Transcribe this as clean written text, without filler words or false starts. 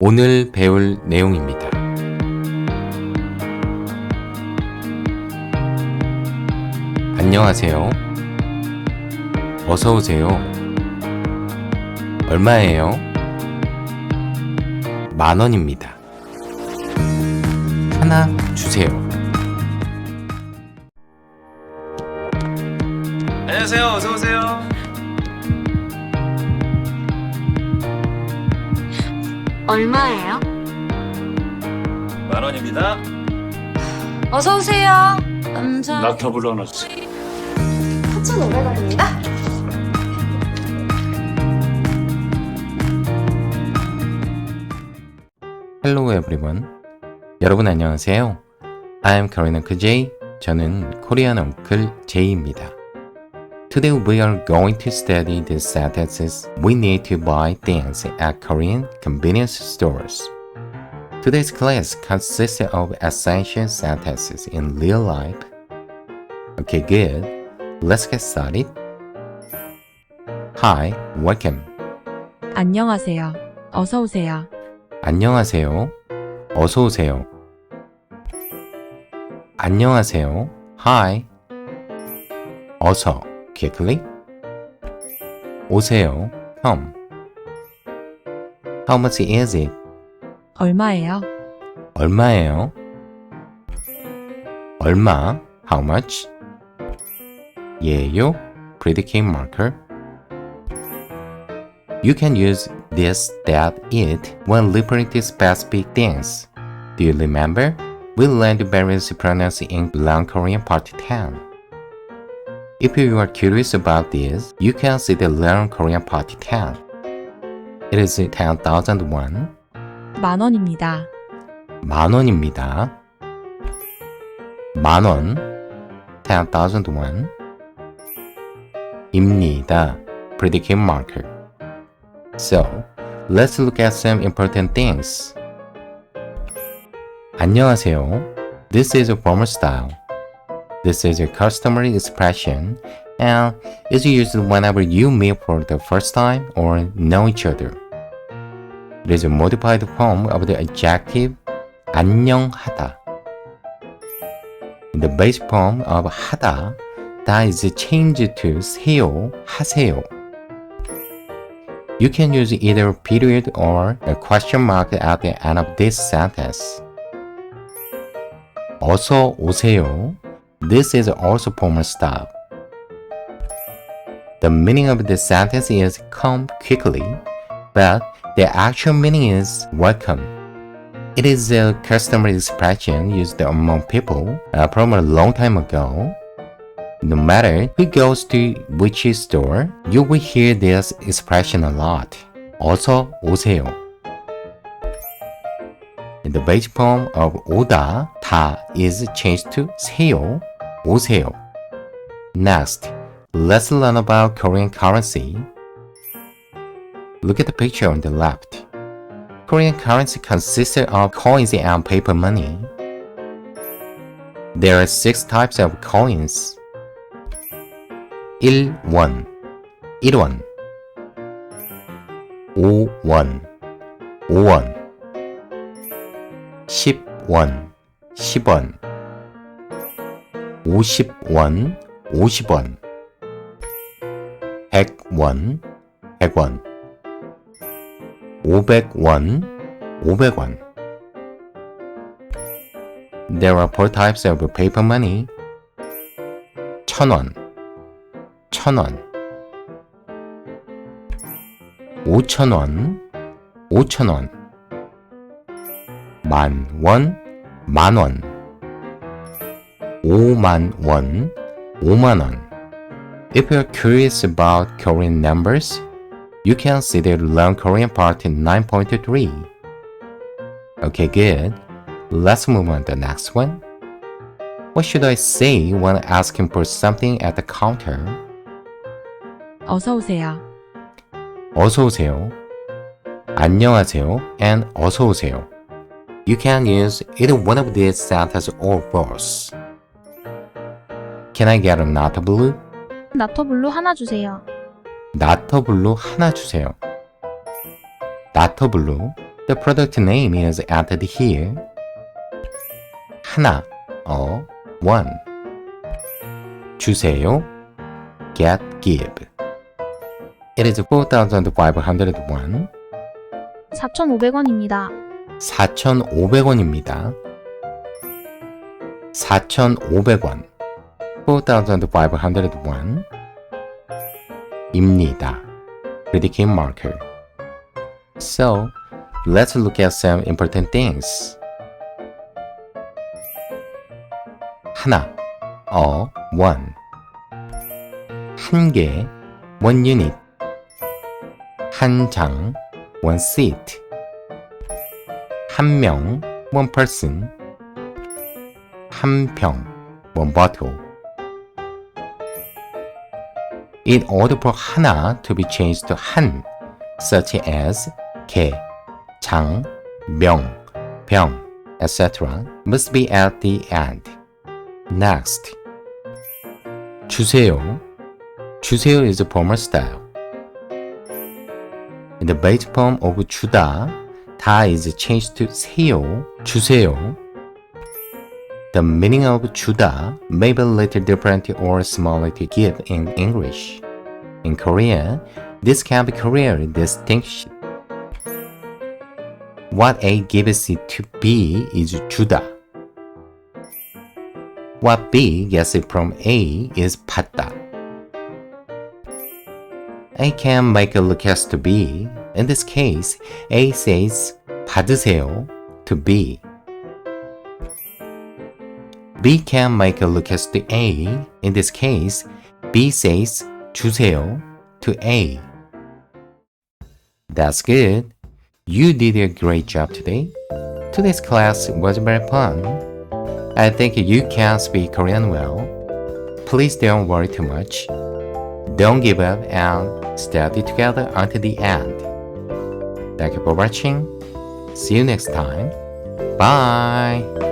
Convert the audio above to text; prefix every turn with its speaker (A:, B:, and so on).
A: 오늘 배울 내용입니다. 안녕하세요. 어서 오세요. 얼마예요? 10,000원입니다. 하나 주세요.
B: 안녕하세요. 어서 오세요.
C: 얼마예요?
B: 10,000원입니다.
C: 어서 오세요. 남자
B: 낙타불로 하나 주세요.
C: 4,500원입니다.
A: Hello everyone. 여러분 안녕하세요. I'm Korean Uncle J. 저는 코리안 엉클 J입니다. Today we are going to study the sentences we need to buy things at Korean convenience stores. Today's class consists of essential sentences in real life. Okay, good. Let's get started. Hi, welcome.
D: 안녕하세요. 어서 오세요.
A: 안녕하세요. 어서 오세요. 안녕하세요. Hi. 어서. Quickly. 오세요. Come. How much is it?
D: 얼마예요?
A: 얼마예요? 얼마? How much? 예요? Predicate marker. You can use this, that, it when referring to specific things. Do you remember? We learned various pronouns in Learn Korean Part 10. If you are curious about this, you can see the Learn Korean Part 10. It is 10,000 won.
D: 10,000원입니다.
A: 10,000원입니다. 10,000원. 10,000 won. 입니다. Predicate marker. So, let's look at some important things. 안녕하세요. This is a formal style. This is a customary expression and is used whenever you meet for the first time or know each other. It is a modified form of the adjective 안녕하다. The base form of 하다 that is changed to 세요, 하세요. You can use either a period or a question mark at the end of this sentence. 어서 오세요. This is also formal style. The meaning of the sentence is come quickly, but the actual meaning is welcome. It is a customary expression used among people from a long time ago. No matter who goes to which store, you will hear this expression a lot. 어서 오세요. The base form of 오다, 다 is changed to 세요, 오세요. Next, let's learn about Korean currency. Look at the picture on the left. Korean currency consists of coins and paper money. There are 6 types of coins. 1원, 1원 5원, 5원 10원, 10원 50원, 50원 100원, 100원 500원, 500원 There are 4 types of paper money. 1,000원, 1,000원 5,000원, 5,000원 10,000원, 10,000원 50,000원, 50,000원 If you're curious about Korean numbers, you can see the Learn Korean Part 9.3. Okay, good. Let's move on to the next one. What should I say when asking for something at the counter?
D: 어서 오세요.
A: 어서 오세요. 안녕하세요 and 어서 오세요. You can use either one of these sentences or both. Can I get a not blue?
E: 나터블루 하나 주세요.
A: 나터블루 하나 주세요. 나터블루 The product name is added here. 하나, one. 주세요, get, give. It is 4,501.
E: 4,500원입니다.
A: 4,500원입니다. 4,500원. 4,501. 입니다. Predicate marker. So, let's look at some important things. 하나, one. 한 개, one unit. 한 장, one seat. 한 명, one person. 한 병, one bottle. In order for 하나 to be changed to 한, such as 개, 장, 명, 병, etc., must be at the end. Next. 주세요. 주세요 is a formal style. In the base form of 주다, 다 is changed to 세요, 주세요. The meaning of 주다 may be a little different or smaller to give in English. In Korea, this can be clearly distinguished. What A gives it to B is 주다. What B gets it from A is 받다. A can make a request to B. In this case, A says 받으세요 to B. B can make a request to A. In this case, B says 주세요 to A. That's good. You did a great job today. Today's class was very fun. I think you can speak Korean well. Please don't worry too much. Don't give up and study together until the end. Thank you for watching. See you next time. Bye.